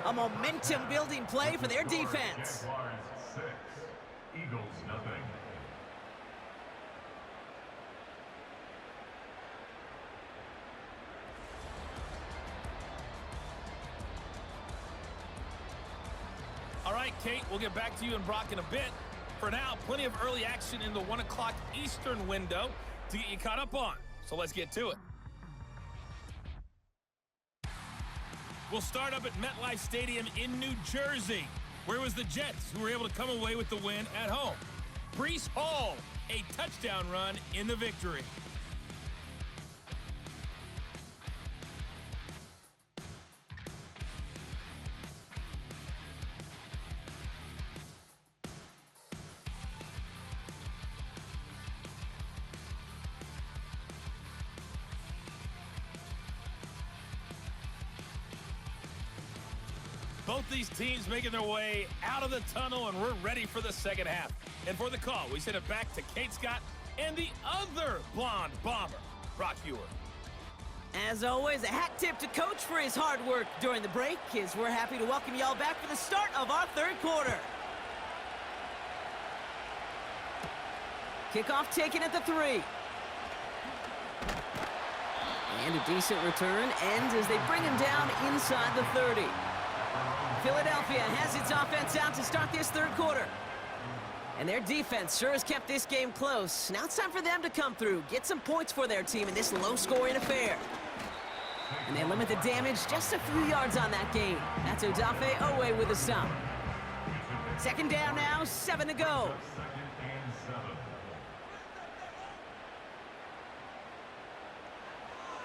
A momentum-building play for their defense. Jaguars 6, Eagles nothing. All right, Kate, we'll get back to you and Brock in a bit. For now, plenty of early action in the 1 o'clock Eastern window to get you caught up on. So let's get to it. We'll start up at MetLife Stadium in New Jersey, where it was the Jets who were able to come away with the win at home. Breece Hall, a touchdown run in the victory. Both these teams making their way out of the tunnel, and we're ready for the second half. And for the call, we send it back to Kate Scott and the other blonde bomber, Brock Ewer. As always, a hat tip to Coach for his hard work during the break, as we're happy to welcome y'all back for the start of our third quarter. Kickoff taken at the 3. And a decent return ends as they bring him down inside the 30. Philadelphia has its offense out to start this third quarter. And their defense sure has kept this game close. Now it's time for them to come through, get some points for their team in this low-scoring affair. And they limit the damage just a few yards on that game. That's Odafe Owe with a stop. Second down now, 7 to go.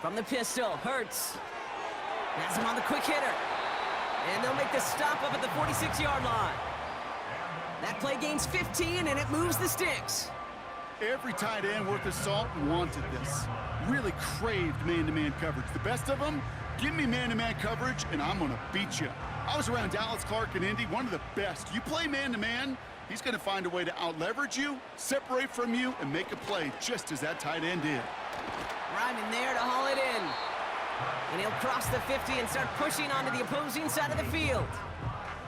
From the pistol, Hurts. Has him on the quick hitter. And they'll make the stop up at the 46-yard line. That play gains 15, and it moves the sticks. Every tight end worth his salt wanted this. Really craved man-to-man coverage. The best of them, give me man-to-man coverage, and I'm going to beat you. I was around Dallas Clark and Indy, one of the best. You play man-to-man, he's going to find a way to out-leverage you, separate from you, and make a play just as that tight end did. Ryman there to haul it in. And he'll cross the 50 and start pushing onto the opposing side of the field.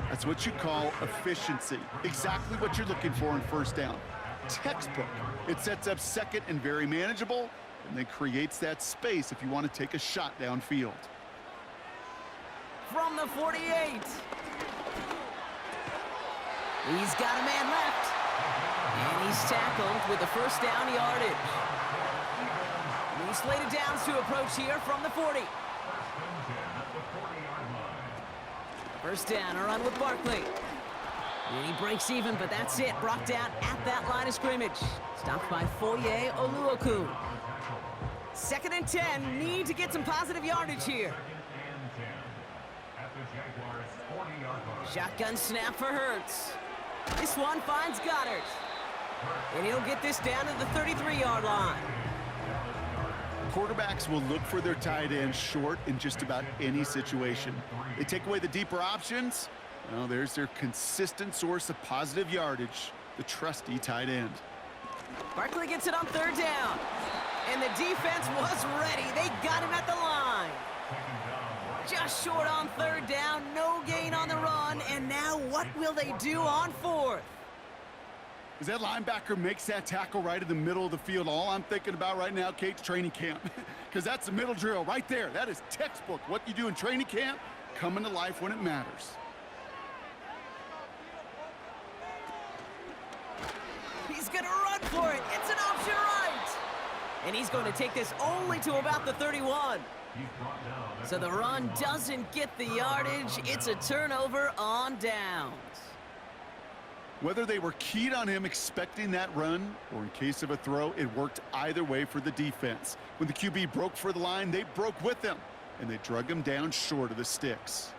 That's what you call efficiency. Exactly what you're looking for in first down. Textbook. It sets up second and very manageable, and then creates that space if you want to take a shot downfield. From the 48. He's got a man left. And he's tackled with the first down yardage. And he's slated downs to approach here from the 40. First down, a run with Barkley. And he breaks even, but that's it. Brought down at that line of scrimmage. Stopped by Foye Oluokun. Second and 10. Need to get some positive yardage here. Shotgun snap for Hurts. This one finds Goddard. And he'll get this down to the 33-yard line. Quarterbacks will look for their tight end short in just about any situation. They take away the deeper options. Well, there's their consistent source of positive yardage, the trusty tight end. Barkley gets it on third down. And the defense was ready. They got him at the line. Just short on third down, no gain on the run, and now what will they do on fourth? As that linebacker makes that tackle right in the middle of the field, all I'm thinking about right now, Kate's training camp. Because that's the middle drill right there. That is textbook. What you do in training camp, coming to life when it matters. He's going to run for it. It's an option right. And he's going to take this only to about the 31. So the run doesn't get the yardage. It's a turnover on downs. Whether they were keyed on him expecting that run, or in case of a throw, it worked either way for the defense. When the QB broke for the line, they broke with him, and they drug him down short of the sticks.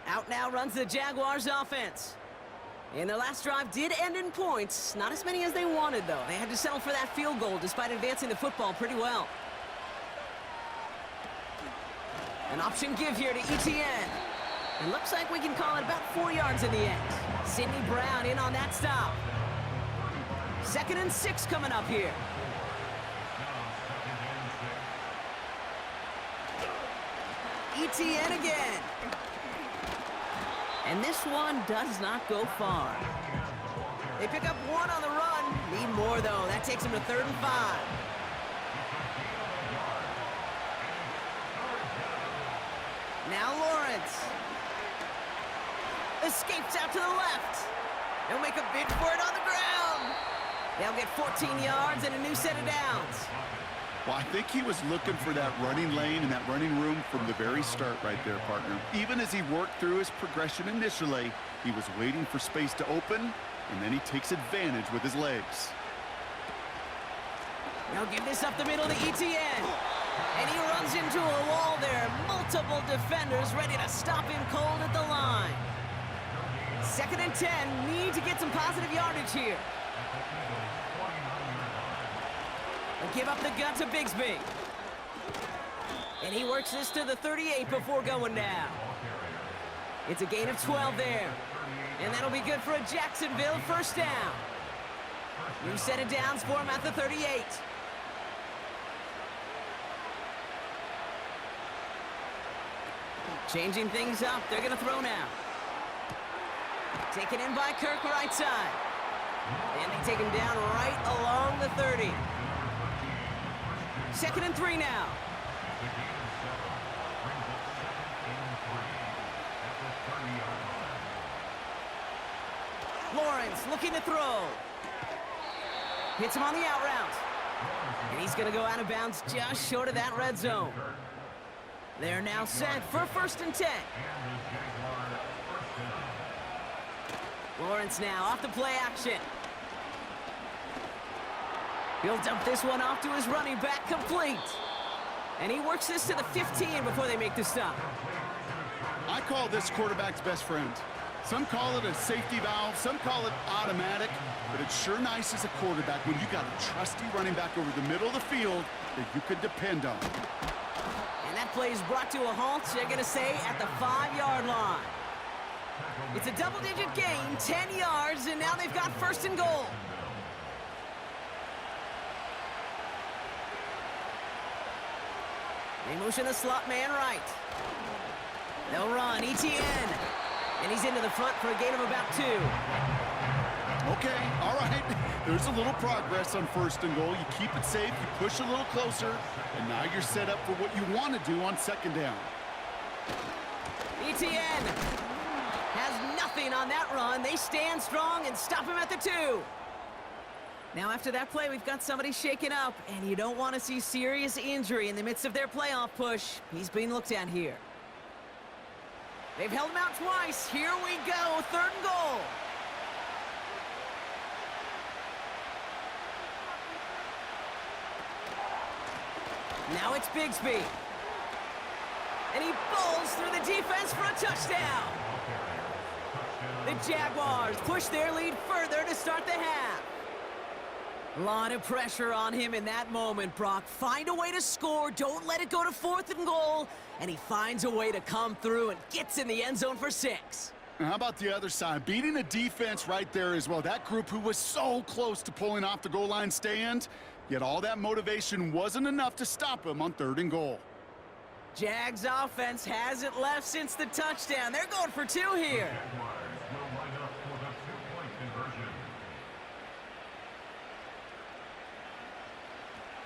Out now runs the Jaguars offense. And their last drive did end in points. Not as many as they wanted, though. They had to settle for that field goal despite advancing the football pretty well. An option give here to Etienne. It looks like we can call it about 4 yards in the end. Sidney Brown in on that stop. 2nd and 6 coming up here. Etienne again. And this one does not go far. They pick up one on the run. Need more, though. That takes them to 3rd and 5. Now Lawrence. Escapes out to the left. They'll make a bid for it on the ground. They'll get 14 yards and a new set of downs. Well, I think he was looking for that running lane and that running room from the very start right there, partner. Even as he worked through his progression initially, he was waiting for space to open, and then he takes advantage with his legs. Now give this up the middle to ETN. And he runs into a wall there. Multiple defenders ready to stop him cold at the line. 2nd and 10. Need to get some positive yardage here. They'll give up the gun to Bigsby. And he works this to the 38 before going down. It's a gain of 12 there. And that'll be good for a Jacksonville 1st down. New set of downs for him at the 38. Changing things up. They're going to throw now. Taken in by Kirk right side. And they take him down right along the 30. 2nd and 3 now. Lawrence looking to throw. Hits him on the out route. And he's going to go out of bounds just short of that red zone. They're now set for 1st and 10. Lawrence now off the play action. He'll dump this one off to his running back, complete. And he works this to the 15 before they make the stop. I call this quarterback's best friend. Some call it a safety valve, some call it automatic, but it's sure nice as a quarterback when you got a trusty running back over the middle of the field that you could depend on. And that play is brought to a halt, they're going to say, at the 5-yard line. It's a double-digit gain, 10 yards, and now they've got 1st and goal. They motion the slot man right. They'll run, ETN. And he's into the front for a gain of about 2. Okay, all right. There's a little progress on 1st and goal. You keep it safe, you push a little closer, and now you're set up for what you want to do on 2nd down. ETN has nothing on that run. They stand strong and stop him at the 2. Now after that play, we've got somebody shaken up, and you don't want to see serious injury in the midst of their playoff push. He's being looked at here. They've held him out twice. Here we go, 3rd and goal. Now it's Bigsby. And he bowls through the defense for a touchdown. The Jaguars push their lead further to start the half. A lot of pressure on him in that moment, Brock. Find a way to score. Don't let it go to 4th and goal. And he finds a way to come through and gets in the end zone for 6. And how about the other side? Beating the defense right there as well. That group who was so close to pulling off the goal line stand, yet all that motivation wasn't enough to stop him on 3rd and goal. Jags offense hasn't left since the touchdown. They're going for 2 here.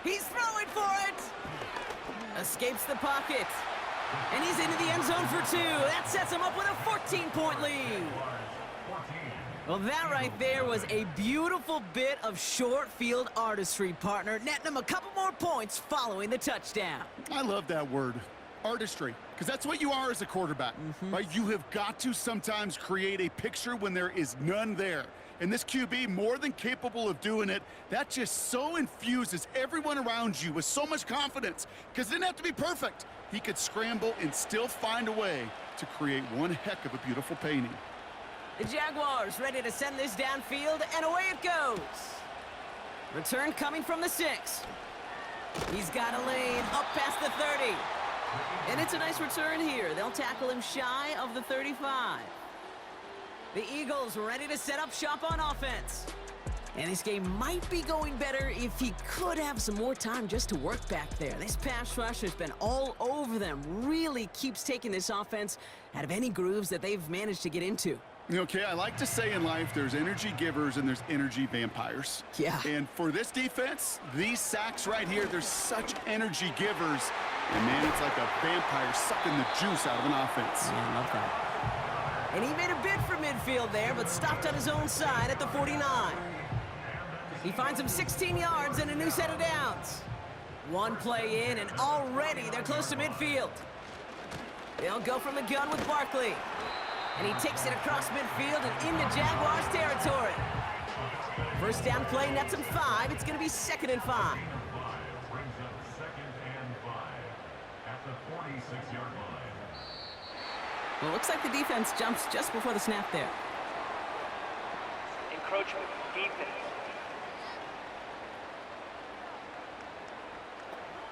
He's throwing for it. Escapes the pocket. And he's into the end zone for 2. That sets him up with a 14-point lead. Well, that right there was a beautiful bit of short field artistry, partner, netting him a couple more points following the touchdown. I love that word, artistry, because that's what you are as a quarterback, right? You have got to sometimes create a picture when there is none there. And this QB, more than capable of doing it, that just so infuses everyone around you with so much confidence, because it didn't have to be perfect. He could scramble and still find a way to create one heck of a beautiful painting. The Jaguars ready to send this downfield, and away it goes. Return coming from the 6. He's got a lane up past the 30. And it's a nice return here. They'll tackle him shy of the 35. The Eagles ready to set up shop on offense. And this game might be going better if he could have some more time just to work back there. This pass rush has been all over them. Really keeps taking this offense out of any grooves that they've managed to get into. Okay, I like to say in life there's energy givers and there's energy vampires. Yeah. And for this defense, these sacks right here, there's such energy givers. And man, it's like a vampire sucking the juice out of an offense. Yeah, I love that. And he made a bid for midfield there, but stopped on his own side at the 49. He finds him 16 yards and a new set of downs. One play in, and already they're close to midfield. They'll go from the gun with Barkley. And he takes it across midfield and into Jaguars territory. First down play nets him 5. It's going to be 2nd and 5. Brings up 2nd and 5 at the 46-yard line. Well, it looks like the defense jumps just before the snap there. Encroachment, defense.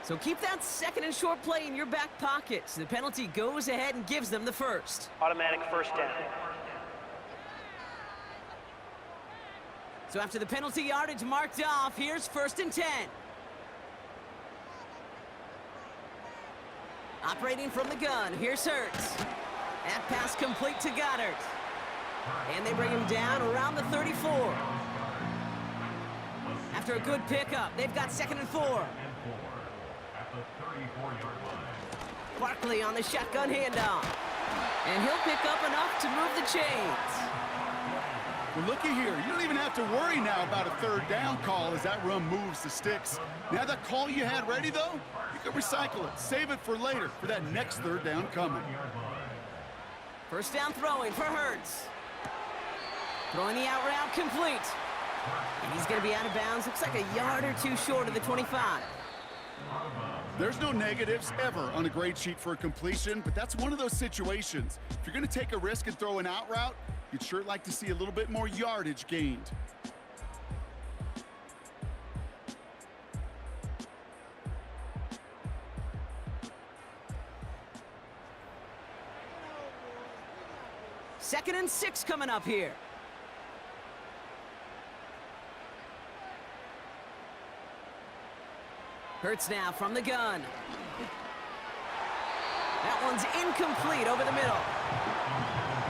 So keep that 2nd and short play in your back pocket. So the penalty goes ahead and gives them the first. Automatic first down. So after the penalty yardage marked off, here's 1st and 10. Operating from the gun, here's Hurts. That pass complete to Goddard. And they bring him down around the 34. After a good pickup, they've got 2nd and 4. At the 34-yard line. Barkley on the shotgun handoff. And he'll pick up enough to move the chains. Well, looky here. You don't even have to worry now about a 3rd down call as that run moves the sticks. Now that call you had ready, though, you can recycle it. Save it for later, for that next 3rd down coming. First down throwing for Hurts. Throwing the out route complete. And he's going to be out of bounds. Looks like a yard or 2 short of the 25. There's no negatives ever on a grade sheet for a completion, but that's one of those situations. If you're going to take a risk and throw an out route, you'd sure like to see a little bit more yardage gained. Second and 6 coming up here. Hurts now from the gun. That one's incomplete over the middle.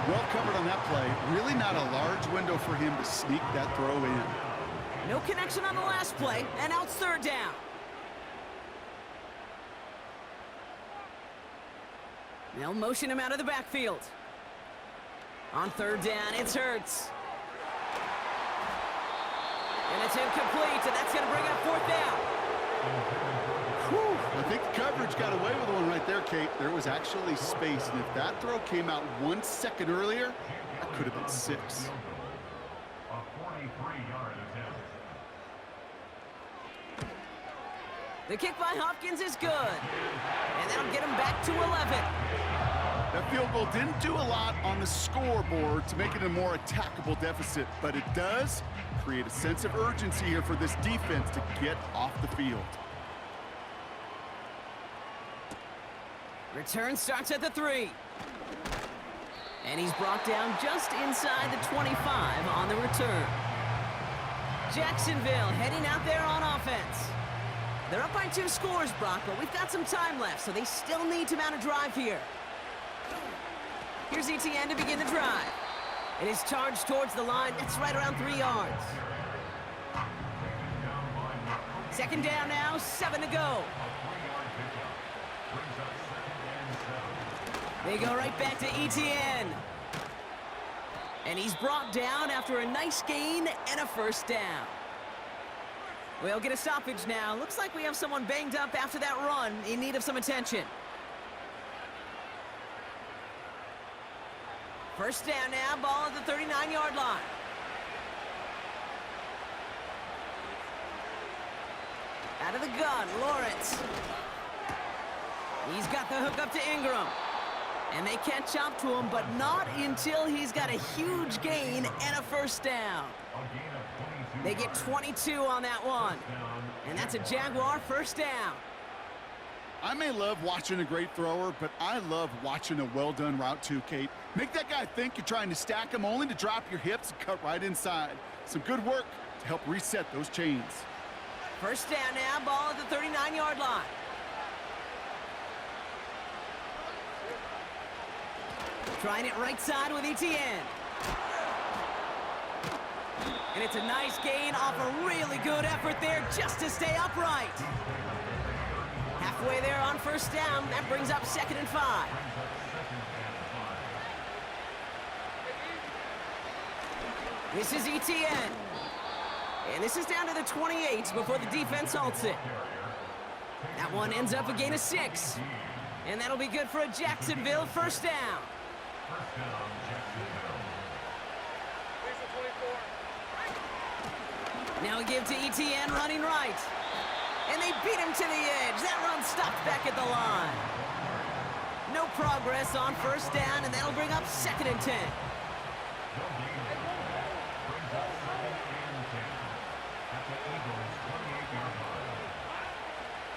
Well covered on that play. Really not a large window for him to sneak that throw in. No connection on the last play, and now it's 3rd down. They'll motion him out of the backfield. On 3rd down, it's Hurts. And it's incomplete, and that's going to bring up 4th down. Whew, I think the coverage got away with one right there, Kate. There was actually space, and if that throw came out 1 second earlier, that could have been 6. A 43-yard attempt. The kick by Hopkins is good. And that'll get him back to 11. That field goal didn't do a lot on the scoreboard to make it a more attackable deficit, but it does create a sense of urgency here for this defense to get off the field. Return starts at the 3. And he's brought down just inside the 25 on the return. Jacksonville heading out there on offense. They're up by 2 scores, Brock, but we've got some time left, so they still need to mount a drive here. Here's ETN to begin the drive. It is charged towards the line. That's right around 3 yards. 2nd down now, 7 to go. They go right back to ETN. And he's brought down after a nice gain and a 1st down. We'll get a stoppage now. Looks like we have someone banged up after that run in need of some attention. 1st down now, ball at the 39-yard line. Out of the gun, Lawrence. He's got the hook up to Ingram. And they catch up to him, but not until he's got a huge gain and a 1st down. They get 22 on that one. And that's a Jaguar 1st down. I may love watching a great thrower, but I love watching a well-done route too, Kate. Make that guy think you're trying to stack him only to drop your hips and cut right inside. Some good work to help reset those chains. First down now, ball at the 39-yard line. Trying it right side with Etienne. And it's a nice gain off a really good effort there just to stay upright. Halfway there on first down. That brings up 2nd and 5. This is Etienne. And this is down to the 28 before the defense halts it. That one ends up a gain of 6. And that'll be good for a Jacksonville first down. Now we give to Etienne running right. And they beat him to the edge. That run stopped back at the line. No progress on first down, and that'll bring up 2nd and 10.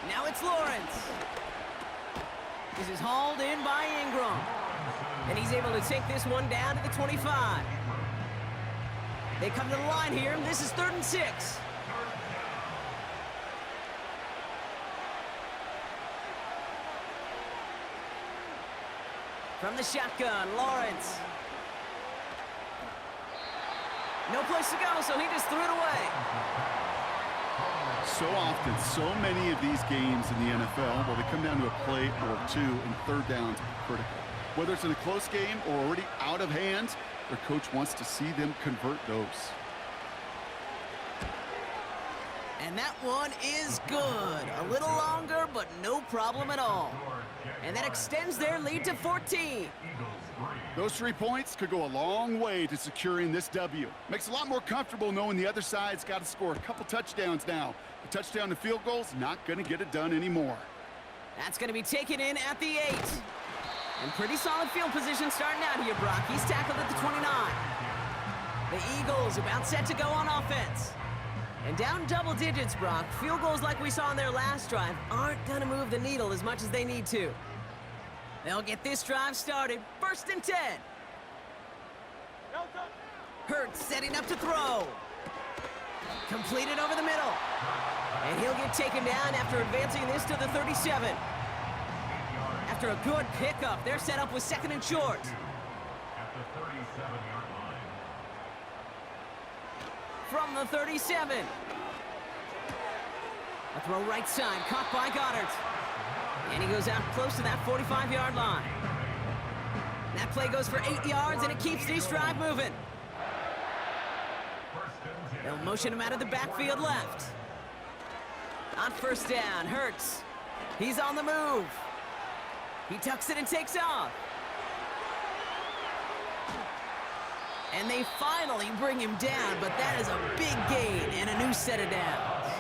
Now it's Lawrence. This is hauled in by Ingram. And he's able to take this one down to the 25. They come to the line here, and this is 3rd and 6. From the shotgun, Lawrence. No place to go, so he just threw it away. So often, so many of these games in the NFL, well, they come down to a play or two, and third downs are critical. Whether it's in a close game or already out of hand, their coach wants to see them convert those. And that one is good. A little longer, but no problem at all. And that extends their lead to 14. Those 3 points could go a long way to securing this W. Makes it a lot more comfortable knowing the other side's got to score a couple touchdowns now. A touchdown to field goal's not going to get it done anymore. That's going to be taken in at the 8. And pretty solid field position starting out here, Brock. He's tackled at the 29. The Eagles about set to go on offense. And down double digits, Brock. Field goals like we saw in their last drive aren't going to move the needle as much as they need to. They'll get this drive started. 1st and 10. Hurts setting up to throw. Completed over the middle. And he'll get taken down after advancing this to the 37. After a good pickup, they're set up with 2nd and short. At the 37-yard line. From the 37. A throw right side, caught by Goddard. And he goes out close to that 45-yard line. That play goes for 8 yards, and it keeps this drive moving. They'll motion him out of the backfield left. On first down, Hurts. He's on the move. He tucks it and takes off. And they finally bring him down, but that is a big gain and a new set of downs.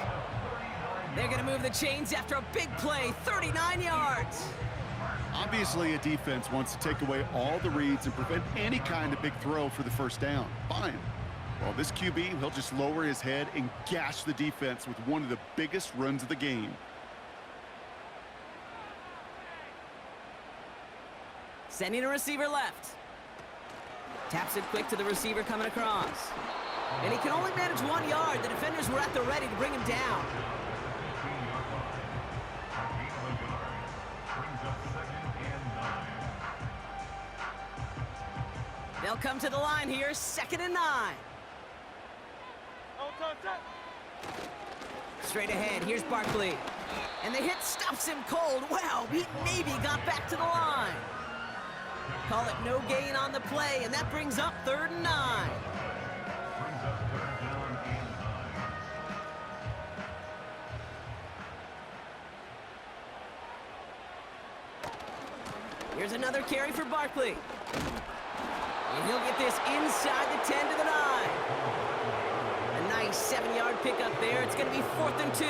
They're going to move the chains after a big play, 39 yards. Obviously, a defense wants to take away all the reads and prevent any kind of big throw for the first down. Fine. Well, this QB, he'll just lower his head and gash the defense with one of the biggest runs of the game. Sending a receiver left. Taps it quick to the receiver coming across. And he can only manage 1 yard. The defenders were at the ready to bring him down. They'll come to the line here, 2nd and 9. Straight ahead, here's Barkley. And the hit stops him cold. Wow, he maybe got back to the line. Call it no gain on the play, and that brings up 3rd and 9. Here's another carry for Barkley. And he'll get this inside the 10 to the 9. A nice 7-yard pickup there. It's going to be 4th and 2.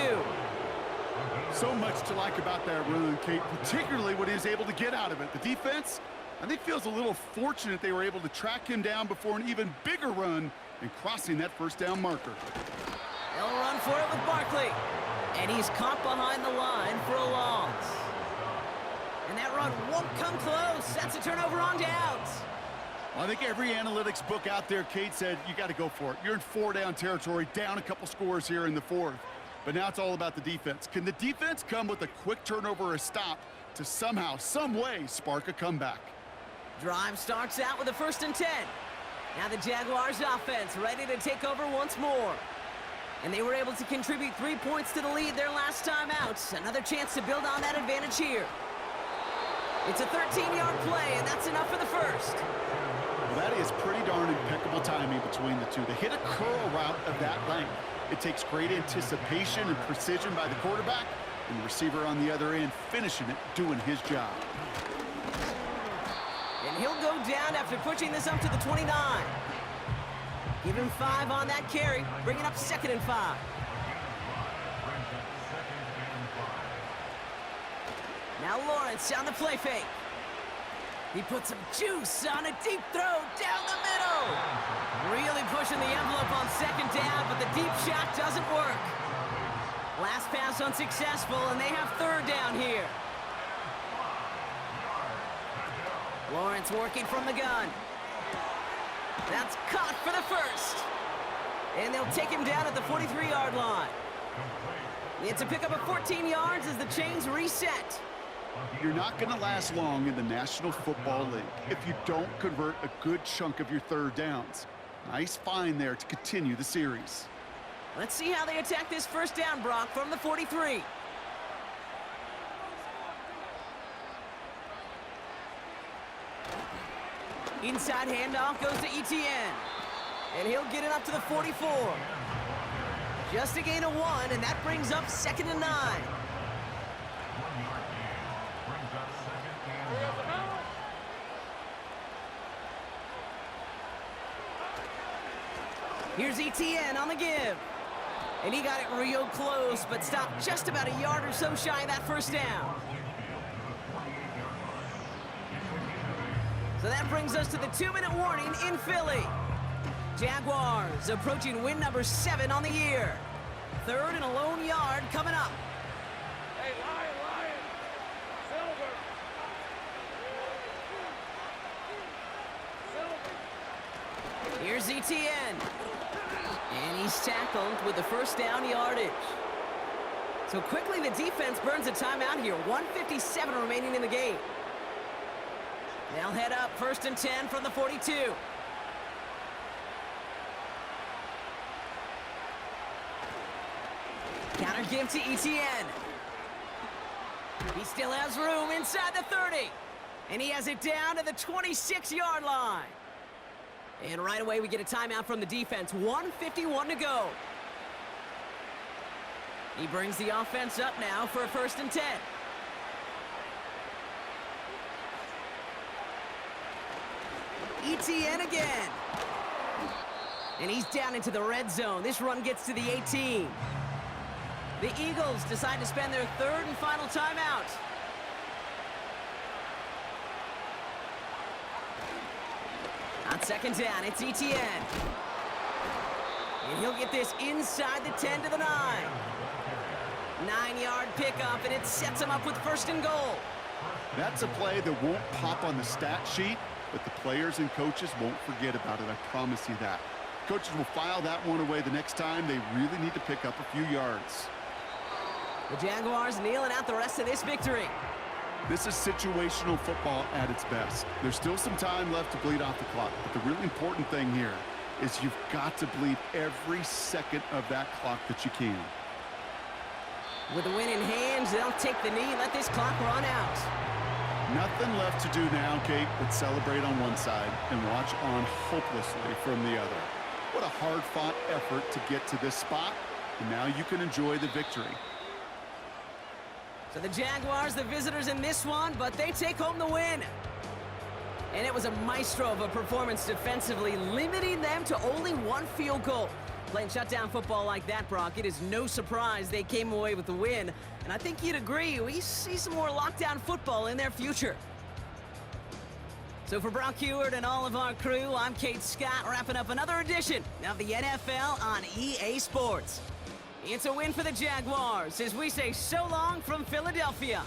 So much to like about that run, Kate, particularly what he was able to get out of it. The defense, I think, feels a little fortunate they were able to track him down before an even bigger run and crossing that first down marker. They'll run for it with Barkley. And he's caught behind the line for a loss. And that run won't come close. That's a turnover on downs. I think every analytics book out there, Kate, said you got to go for it. You're in 4-down territory, down a couple scores here in the fourth. But now it's all about the defense. Can the defense come with a quick turnover or a stop to somehow, some way, spark a comeback? Drive starts out with a 1st and 10. Now the Jaguars offense ready to take over once more. And they were able to contribute 3 points to the lead their last time out. Another chance to build on that advantage here. It's a 13-yard play, and that's enough for the first. Well, that is pretty darn impeccable timing between the two. They hit a curl route of that length. It takes great anticipation and precision by the quarterback, and the receiver on the other end finishing it, doing his job. And he'll go down after pushing this up to the 29. Give him 5 on that carry, bringing up 2nd and 5. Now Lawrence on the play fake. He puts some juice on a deep throw down the middle. Really pushing the envelope on 2nd down, but the deep shot doesn't work. Last pass unsuccessful, and they have 3rd down here. Lawrence working from the gun. That's caught for the first. And they'll take him down at the 43-yard line. It's a pickup of 14 yards as the chains reset. You're not going to last long in the National Football League if you don't convert a good chunk of your 3rd downs. Nice find there to continue the series. Let's see how they attack this 1st down, Brock, from the 43. Inside handoff goes to Etienne. And he'll get it up to the 44. Just a gain of 1, and that brings up 2nd and 9. Here's Etienne on the give. And he got it real close, but stopped just about a yard or so shy of that 1st down. So that brings us to the 2-minute warning in Philly. Jaguars approaching win number 7 on the year. 3rd and a lone yard coming up. Hey, Lion, Silver. Here's Etienne. And he's tackled with the 1st down yardage. So quickly the defense burns a timeout here. 1:57 remaining in the game. They'll head up 1st and 10 from the 42. Counter give to Etienne. He still has room inside the 30. And he has it down to the 26-yard line. And right away we get a timeout from the defense. 1:51 to go. He brings the offense up now for a 1st and 10. Etienne again. And he's down into the red zone. This run gets to the 18. The Eagles decide to spend their 3rd and final timeout. On 2nd down, it's Etienne. And he'll get this inside the 10 to the 9. 9-yard pickup, and it sets him up with 1st and goal. That's a play that won't pop on the stat sheet, but the players and coaches won't forget about it. I promise you that. Coaches will file that one away the next time. They really need to pick up a few yards. The Jaguars kneeling out the rest of this victory. This is situational football at its best. There's still some time left to bleed off the clock, but the really important thing here is you've got to bleed every second of that clock that you can. With the win in hand, they'll take the knee and let this clock run out. Nothing left to do now, Kate, but celebrate on one side and watch on hopelessly from the other. What a hard-fought effort to get to this spot, and now you can enjoy the victory. So the Jaguars, the visitors in this one, but they take home the win. And it was a maestro of a performance defensively, limiting them to only 1 field goal. Playing shutdown football like that, Brock, it is no surprise they came away with the win. And I think you'd agree, we see some more lockdown football in their future. So for Brock Heward and all of our crew, I'm Kate Scott, wrapping up another edition of the NFL on EA Sports. It's a win for the Jaguars as we say so long from Philadelphia.